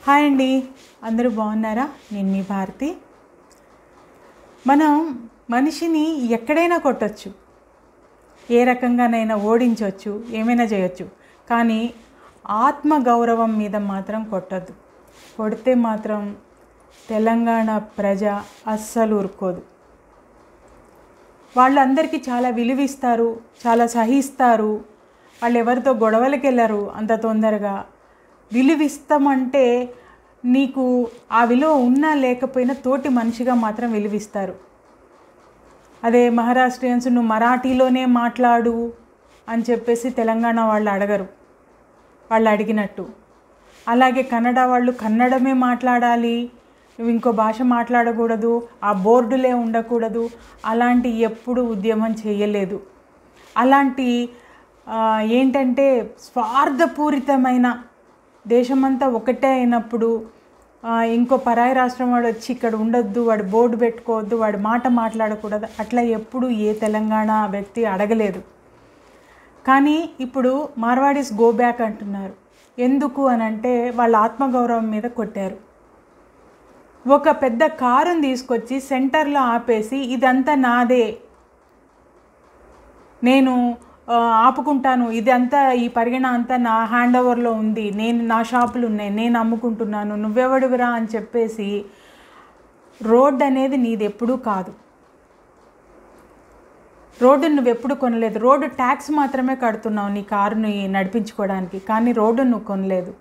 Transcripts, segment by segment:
Hi అండి, అందరూ బాగున్నారా? నేను మీ భారతి. మనం మనిషిని ఎక్కడైనా కొట్టచ్చు, ఏ రకంగానైనా ఓడించవచ్చు, ఏమైనా చేయొచ్చు. కానీ ఆత్మగౌరవం మీద మాత్రం కొట్టద్దు. కొడితే మాత్రం తెలంగాణ ప్రజ అస్సలు ఊరుకోదు. వాళ్ళందరికీ చాలా విలువిస్తారు, చాలా సహిస్తారు. వాళ్ళు ఎవరితో గొడవలకి వెళ్ళరు అంత తొందరగా. విలువిస్తామంటే నీకు ఆ విలువ ఉన్నా లేకపోయినా తోటి మనిషిగా మాత్రం విలువిస్తారు. అదే మహారాష్ట్రియన్స్ నువ్వు మరాఠీలోనే మాట్లాడు అని చెప్పేసి తెలంగాణ వాళ్ళు అడగరు, వాళ్ళు అడిగినట్టు. అలాగే కన్నడ వాళ్ళు కన్నడమే మాట్లాడాలి, నువ్వు ఇంకో భాష మాట్లాడకూడదు, ఆ బోర్డులే ఉండకూడదు, అలాంటి ఎప్పుడు ఉద్యమం చేయలేదు. అలాంటి ఏంటంటే స్వార్థపూరితమైన దేశమంతా ఒకటే అయినప్పుడు ఇంకో పరాయి రాష్ట్రం వాడు వచ్చి ఇక్కడ ఉండొద్దు, వాడు బోర్డు పెట్టుకోవద్దు, వాడి మాట మాట్లాడకూడదు, అట్లా ఎప్పుడు ఏ తెలంగాణ వ్యక్తి అడగలేదు. కానీ ఇప్పుడు మార్వాడీస్ గో బ్యాక్ అంటున్నారు. ఎందుకు అని అంటే వాళ్ళ ఆత్మగౌరవం మీద కొట్టారు. ఒక పెద్ద కారుని తీసుకొచ్చి సెంటర్లో ఆపేసి ఇదంతా నాదే, నేను ఆపుకుంటాను, ఇదంతా ఈ పరిగణ అంతా నా హ్యాండ్ ఓవర్లో ఉంది, నా షాపులు ఉన్నాయి, నేను అమ్ముకుంటున్నాను, నువ్వెవడివిరా అని చెప్పేసి, రోడ్డు అనేది నీది ఎప్పుడూ కాదు. రోడ్డు నువ్వెప్పుడు కొనలేదు. రోడ్డు ట్యాక్స్ మాత్రమే కడుతున్నావు నీ కారుని నడిపించుకోవడానికి, కానీ రోడ్డు నువ్వు కొనలేదు.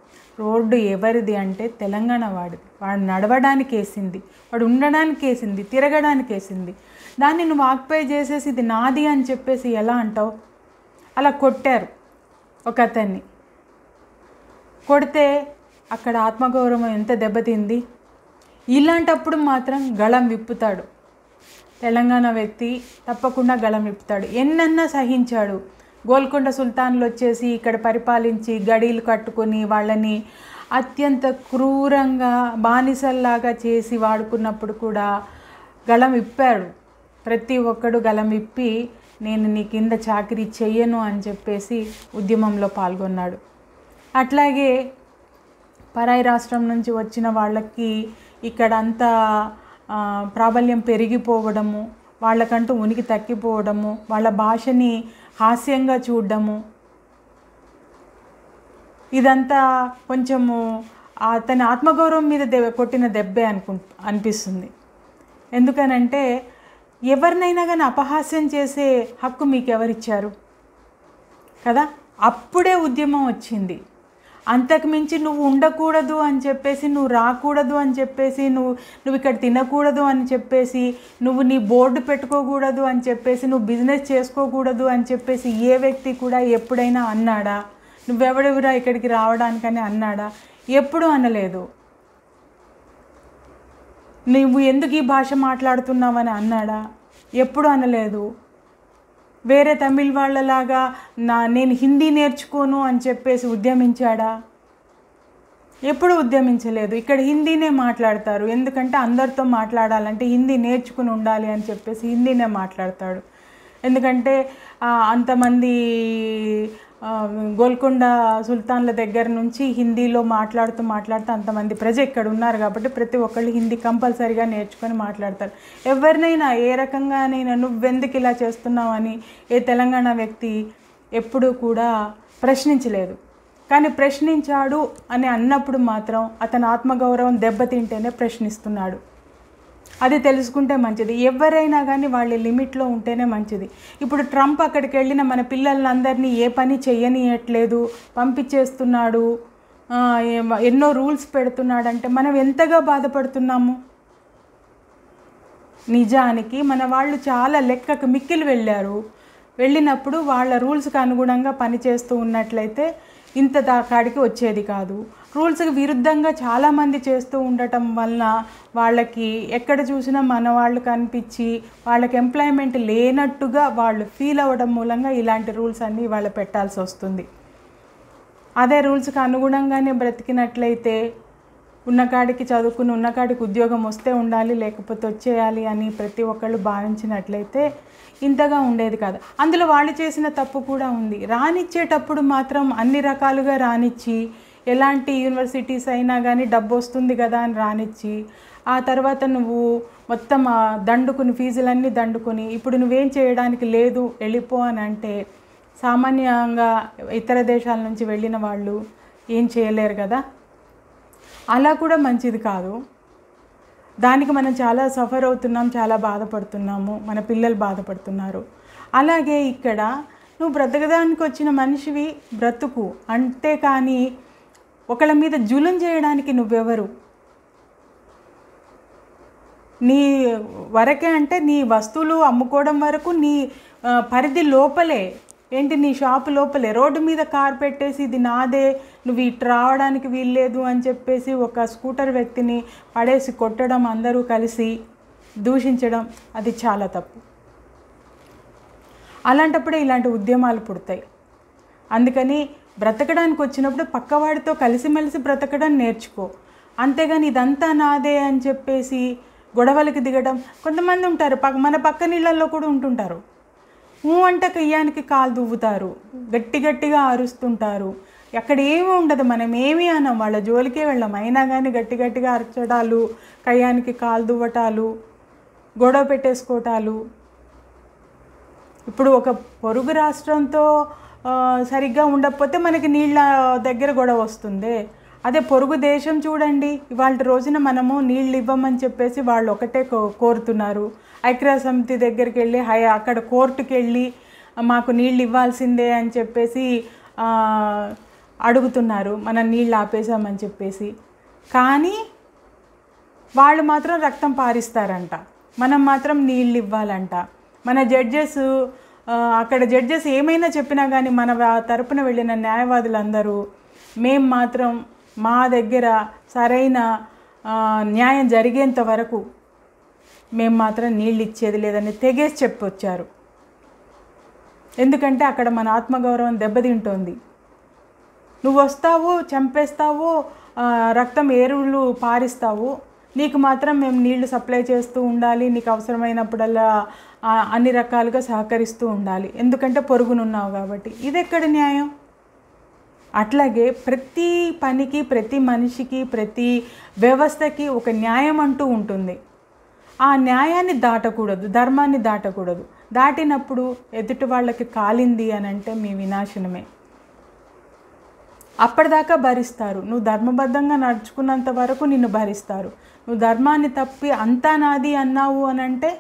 రోడ్డు ఎవరిది అంటే తెలంగాణ వాడిది. వాడు నడవడానికి వేసింది, వాడు ఉండడానికి వేసింది, తిరగడానికి వేసింది. దాన్ని నువ్వు ఆక్యుపై చేసేసి ఇది నాది అని చెప్పేసి ఎలా అంటావు? అలా కొట్టారు ఒక అతన్ని. కొడితే అక్కడ ఆత్మగౌరవం ఎంత దెబ్బతింది. ఇలాంటప్పుడు మాత్రం గళం విప్పుతాడు తెలంగాణ వ్యక్తి, తప్పకుండా గళం విప్పుతాడు. ఎన్నన్నా సహించాడు. గోల్కొండ సుల్తాన్లు వచ్చేసి ఇక్కడ పరిపాలించి గడీలు కట్టుకొని వాళ్ళని అత్యంత క్రూరంగా బానిసల్లాగా చేసి వాడుకున్నప్పుడు కూడా గళం విప్పాడు. ప్రతి ఒక్కడు గళం విప్పి నేను నీ కింద చాకిరీ చెయ్యను అని చెప్పేసి ఉద్యమంలో పాల్గొన్నాడు. అట్లాగే పరాయి రాష్ట్రం నుంచి వచ్చిన వాళ్ళకి ఇక్కడంతా ప్రాబల్యం పెరిగిపోవడము, వాళ్ళకంటూ ఉనికి తగ్గిపోవడము, వాళ్ళ భాషని హాస్యంగా చూడడము, ఇదంతా కొంచెము అతని ఆత్మగౌరవం మీద కొట్టిన దెబ్బే అనిపిస్తుంది. ఎందుకనంటే ఎవరినైనా కానీ అపహాస్యం చేసే హక్కు మీకు ఎవరిచ్చారు కదా? అప్పుడే ఉద్యమం వచ్చింది. అంతకుమించి నువ్వు ఉండకూడదు అని చెప్పేసి, నువ్వు రాకూడదు అని చెప్పేసి, నువ్వు ఇక్కడ తినకూడదు అని చెప్పేసి, నువ్వు నీ బోర్డు పెట్టుకోకూడదు అని చెప్పేసి, నువ్వు బిజినెస్ చేసుకోకూడదు అని చెప్పేసి ఏ వ్యక్తి కూడా ఎప్పుడైనా అన్నాడా? నువ్వెవడెవరా ఇక్కడికి రావడానికని అన్నాడా? ఎప్పుడూ అనలేదు. నువ్వు ఎందుకు ఈ భాష మాట్లాడుతున్నావని అన్నాడా? ఎప్పుడు అనలేదు. వేరే తమిళ్ వాళ్ళలాగా నేను హిందీ నేర్చుకోను అని చెప్పేసి ఉద్యమించాడా? ఎప్పుడు ఉద్యమించలేదు. ఇక్కడ హిందీనే మాట్లాడతారు, ఎందుకంటే అందరితో మాట్లాడాలంటే హిందీ నేర్చుకుని ఉండాలి అని చెప్పేసి హిందీనే మాట్లాడతాడు. ఎందుకంటే అంతమంది గోల్కొండ సుల్తాన్ల దగ్గర నుంచి హిందీలో మాట్లాడుతూ అంతమంది ప్రజ ఇక్కడ ఉన్నారు కాబట్టి ప్రతి ఒక్కళ్ళు హిందీ కంపల్సరీగా నేర్చుకొని మాట్లాడతారు. ఎవరినైనా ఏ రకంగానైనా నువ్వెందుకు ఇలా చేస్తున్నావు అని ఏ తెలంగాణ వ్యక్తి ఎప్పుడూ కూడా ప్రశ్నించలేదు. కానీ ప్రశ్నించాడు అని అన్నప్పుడు మాత్రం అతని ఆత్మగౌరవం దెబ్బతింటేనే ప్రశ్నిస్తున్నాడు. అది తెలుసుకుంటే మంచిది. ఎవరైనా కానీ వాళ్ళ లిమిట్లో ఉంటేనే మంచిది. ఇప్పుడు ట్రంప్ అక్కడికి వెళ్ళిన మన పిల్లలందరినీ ఏ పని చెయ్యనియట్లేదు, పంపించేస్తున్నాడు, ఎన్నో రూల్స్ పెడుతున్నాడంటే మనం ఎంతగా బాధపడుతున్నాము. నిజానికి మన వాళ్ళు చాలా లెక్కకు మిక్కిలు వెళ్ళినప్పుడు వాళ్ళ రూల్స్కి అనుగుణంగా పనిచేస్తూ ఉన్నట్లయితే ఇంత కాడికి వచ్చేది కాదు. రూల్స్కి విరుద్ధంగా చాలామంది చేస్తూ ఉండటం వలన వాళ్ళకి ఎక్కడ చూసినా మన వాళ్ళు కనిపించి వాళ్ళకి ఎంప్లాయ్మెంట్ లేనట్టుగా వాళ్ళు ఫీల్ అవ్వడం మూలంగా ఇలాంటి రూల్స్ అన్నీ వాళ్ళు పెట్టాల్సి వస్తుంది. అదే రూల్స్కి అనుగుణంగానే బ్రతికినట్లయితే ఉన్నకాడికి చదువుకుని ఉన్నకాడికి ఉద్యోగం వస్తే ఉండాలి, లేకపోతే వచ్చేయాలి అని ప్రతి ఒక్కళ్ళు భావించినట్లయితే ఇంతగా ఉండేది కాదు. అందులో వాళ్ళు చేసిన తప్పు కూడా ఉంది. రానిచ్చేటప్పుడు మాత్రం అన్ని రకాలుగా రానిచ్చి ఎలాంటి యూనివర్సిటీస్ అయినా కానీ డబ్బు వస్తుంది కదా అని రానిచ్చి, ఆ తర్వాత నువ్వు మొత్తం దండుకుని ఫీజులన్నీ దండుకొని ఇప్పుడు నువ్వేం చేయడానికి లేదు వెళ్ళిపో అని అంటే సామాన్యంగా ఇతర దేశాల నుంచి వెళ్ళిన వాళ్ళు ఏం చేయలేరు కదా. అలా కూడా మంచిది కాదు. దానికి మనం చాలా సఫర్ అవుతున్నాం, చాలా బాధపడుతున్నాము, మన పిల్లలు బాధపడుతున్నారు. అలాగే ఇక్కడ నువ్వు బ్రతకడానికి వచ్చిన మనిషివి, బ్రతుకు. అంతేకాని ఒకళ్ళ మీద జులుం చేయడానికి నువ్వెవరు? నీ వరకే అంటే నీ వస్తువులు అమ్ముకోవడం వరకు నీ పరిధి లోపలే, ఏంటి నీ షాపు లోపలే. రోడ్డు మీద కారు పెట్టేసి ఇది నాదే, నువ్వు ఇటు రావడానికి వీల్లేదు అని చెప్పేసి ఒక స్కూటర్ వ్యక్తిని పడేసి కొట్టడం, అందరూ కలిసి దూషించడం, అది చాలా తప్పు. అలాంటప్పుడే ఇలాంటి ఉద్యమాలు పుడతాయి. అందుకని బ్రతకడానికి వచ్చినప్పుడు పక్కవాడితో కలిసిమెలిసి బ్రతకడం నేర్చుకో. అంతేగాని ఇదంతా నాదే అని చెప్పేసి గొడవలకి దిగడం. కొంతమంది ఉంటారు, మన పక్క నీళ్ళల్లో కూడా ఉంటుంటారు. అంటే కయ్యానికి కాలు దువ్వుతారు, గట్టి గట్టిగా అరుస్తుంటారు. అక్కడ ఏమీ ఉండదు, మనం ఏమీ అనం, వాళ్ళ జోలికే వెళ్ళాం. అయినా కానీ గట్టి గట్టిగా అరచడాలు, కయ్యానికి కాలు దువ్వటాలు, గొడవ పెట్టేసుకోవటాలు. ఇప్పుడు ఒక పొరుగు రాష్ట్రంతో సరిగ్గా ఉండకపోతే మనకి నీళ్ళ దగ్గర గొడవ వస్తుంది. అదే పొరుగు దేశం చూడండి, ఇవాళ రోజున మనము నీళ్ళు ఇవ్వమని చెప్పేసి వాళ్ళు ఒకటే కోరుతున్నారు. ఐక్యరాజ్య సమితి దగ్గరికి వెళ్ళి అక్కడ కోర్టుకి వెళ్ళి మాకు నీళ్ళు ఇవ్వాల్సిందే అని చెప్పేసి అడుగుతున్నారు, మనం నీళ్ళు ఆపేసామని చెప్పేసి. కానీ వాళ్ళు మాత్రం రక్తం పారిస్తారంట, మనం మాత్రం నీళ్ళు ఇవ్వాలంట. మన జడ్జెస్ అక్కడ జడ్జెస్ ఏమైనా చెప్పినా కానీ మన తరపున వెళ్ళిన న్యాయవాదులందరూ మేము మాత్రం మా దగ్గర సరైన న్యాయం జరిగేంత వరకు మేము మాత్రం నీళ్ళు ఇచ్చేది లేదని తెగేసి చెప్పొచ్చారు. ఎందుకంటే అక్కడ మన ఆత్మగౌరవం దెబ్బతింటోంది. నువ్వు వస్తావు, చంపేస్తావు, రక్తం ఏరువులు పారిస్తావు, నీకు మాత్రం మేము నీళ్లు సప్లై చేస్తూ ఉండాలి, నీకు అవసరమైనప్పుడల్లా అన్ని రకాలుగా సహకరిస్తూ ఉండాలి, ఎందుకంటే పొరుగునున్నావు కాబట్టి. ఇది ఎక్కడ న్యాయం? అట్లాగే ప్రతి పనికి, ప్రతి మనిషికి, ప్రతి వ్యవస్థకి ఒక న్యాయం అంటూ ఉంటుంది. ఆ న్యాయాన్ని దాటకూడదు, ధర్మాన్ని దాటకూడదు. దాటినప్పుడు ఎదుటి వాళ్ళకి కాలింది అని అంటే మీ వినాశనమే. అప్పటిదాకా భరిస్తారు, నువ్వు ధర్మబద్ధంగా నడుచుకున్నంత వరకు నిన్ను భరిస్తారు. నువ్వు ధర్మాన్ని తప్పి అంతా నాది అన్నావు అని అంటే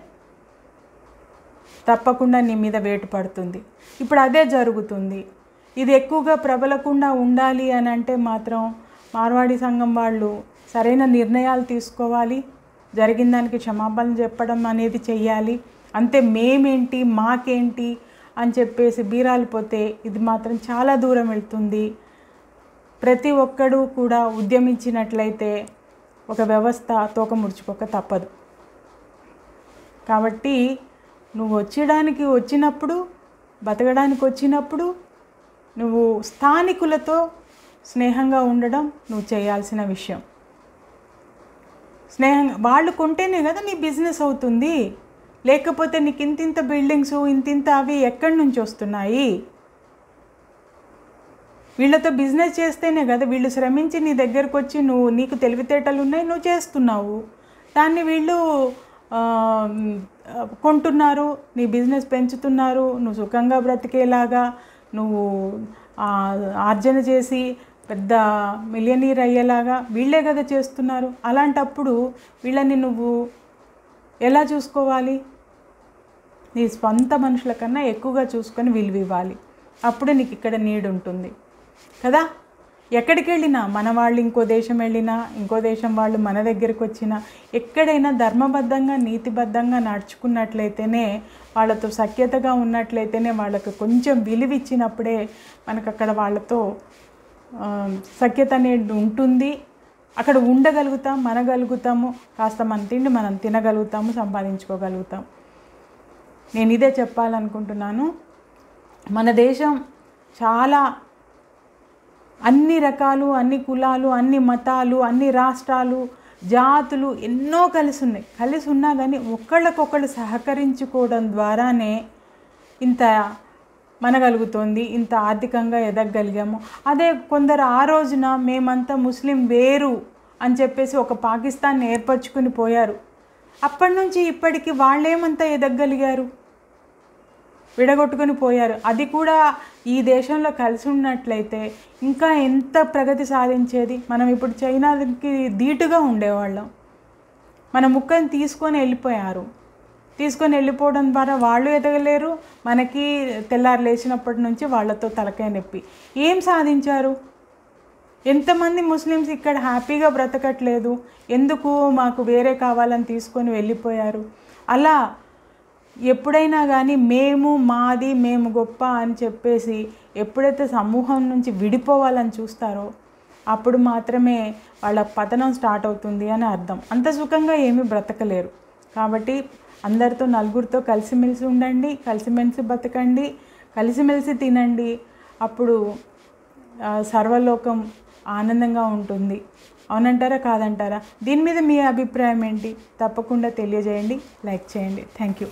తప్పకుండా నీ మీద వేటు పడుతుంది. ఇప్పుడు అదే జరుగుతుంది. ఇది ఎక్కువగా ప్రబలకుండా ఉండాలి అని అంటే మాత్రం మార్వాడి సంఘం వాళ్ళు సరైన నిర్ణయాలు తీసుకోవాలి, జరిగిన దానికి క్షమాపణ చెప్పడం అనేది చెయ్యాలి. అంతే, మేమేంటి మాకేంటి అని చెప్పేసి బీరాలు పోతే ఇది మాత్రం చాలా దూరం వెళ్తుంది. ప్రతి ఒక్కడూ కూడా ఉద్యమించినట్లయితే ఒక వ్యవస్థ తోక ముడుచుకోక తప్పదు. కాబట్టి నువ్వు వచ్చినప్పుడు, బతకడానికి వచ్చినప్పుడు నువ్వు స్థానికులతో స్నేహంగా ఉండడం నువ్వు చేయాల్సిన విషయం. స్నేహంగా వాళ్ళు కొంటేనే కదా నీ బిజినెస్ అవుతుంది. లేకపోతే నీకు ఇంతింత బిల్డింగ్స్, ఇంతింత అవి ఎక్కడి నుంచి వస్తున్నాయి? వీళ్ళతో బిజినెస్ చేస్తేనే కదా, వీళ్ళు శ్రమించి నీ దగ్గరకు వచ్చి నీకు తెలివితేటలు ఉన్నాయి, నువ్వు చేస్తున్నావు, దాన్ని వీళ్ళు కొంటున్నారు, నీ బిజినెస్ పెంచుతున్నారు, నువ్వు సుఖంగా బ్రతికేలాగా నువ్వు ఆర్జన చేసి పెద్ద మిలియనీర్ అయ్యేలాగా వీళ్ళే కదా చేస్తున్నారు. అలాంటప్పుడు వీళ్ళని నువ్వు ఎలా చూసుకోవాలి? నీ స్వంత మనుషుల కన్నా ఎక్కువగా చూసుకొని విలువ ఇవ్వాలి. అప్పుడే నీకు ఇక్కడ నీడ్ ఉంటుంది కదా. ఎక్కడికి వెళ్ళినా, మన వాళ్ళు ఇంకో దేశం వెళ్ళినా, ఇంకో దేశం వాళ్ళు మన దగ్గరికి వచ్చినా, ఎక్కడైనా ధర్మబద్ధంగా, నీతిబద్ధంగా నడుచుకున్నట్లయితేనే, వాళ్ళతో సఖ్యతగా ఉన్నట్లయితేనే, వాళ్ళకు కొంచెం విలువ ఇచ్చినప్పుడే మనకు అక్కడ వాళ్ళతో సఖ్యత అనేది ఉంటుంది. అక్కడ ఉండగలుగుతాం, మనగలుగుతాము, కాస్త మన తిండి మనం తినగలుగుతాము, సంపాదించుకోగలుగుతాం. నేను ఇదే చెప్పాలనుకుంటున్నాను. మన దేశం చాలా అన్ని రకాలు, అన్ని కులాలు, అన్ని మతాలు, అన్ని రాష్ట్రాలు, జాతులు ఎన్నో కలిసి ఉన్నాయి. కలిసి ఉన్నా కానీ ఒకళ్ళకొకళ్ళు సహకరించుకోవడం ద్వారానే ఇంత మనగలుగుతోంది, ఇంత ఆర్థికంగా ఎదగగలిగాము. అదే కొందరు ఆ రోజున మేమంతా ముస్లిం వేరు అని చెప్పేసి ఒక పాకిస్తాన్ని ఏర్పరచుకుని పోయారు. అప్పటి నుంచి ఇప్పటికి వాళ్ళేమంతా ఎదగగలిగారు? విడగొట్టుకొని పోయారు. అది కూడా ఈ దేశంలో కలిసి ఉన్నట్లయితే ఇంకా ఎంత ప్రగతి సాధించేది. మనం ఇప్పుడు చైనాకి ధీటుగా ఉండేవాళ్ళం. మన ముక్కని తీసుకొని వెళ్ళిపోయారు. తీసుకొని వెళ్ళిపోవడం ద్వారా వాళ్ళు ఎదగలేరు, మనకి తెల్లారు లేచినప్పటి నుంచి వాళ్ళతో తలకాయ నొప్పి. ఏం సాధించారు? ఎంతమంది ముస్లిమ్స్ ఇక్కడ హ్యాపీగా బ్రతకట్లేదు? ఎందుకు మాకు వేరే కావాలని తీసుకొని వెళ్ళిపోయారు? అలా ఎప్పుడైనా కానీ మేము మాది మేము గొప్ప అని చెప్పేసి ఎప్పుడైతే సమూహం నుంచి విడిపోవాలని చూస్తారో అప్పుడు మాత్రమే వాళ్ళ పతనం స్టార్ట్ అవుతుంది అని అర్థం. అంత సుఖంగా ఏమీ బ్రతకలేరు. కాబట్టి అందరితో నలుగురితో కలిసిమెలిసి ఉండండి, కలిసిమెలిసి బతకండి, కలిసిమెలిసి తినండి. అప్పుడు సర్వలోకం ఆనందంగా ఉంటుంది. అవునంటారా కాదంటారా? దీని మీద మీ అభిప్రాయం ఏంటి? తప్పకుండా తెలియజేయండి, లైక్ చేయండి. Thank you.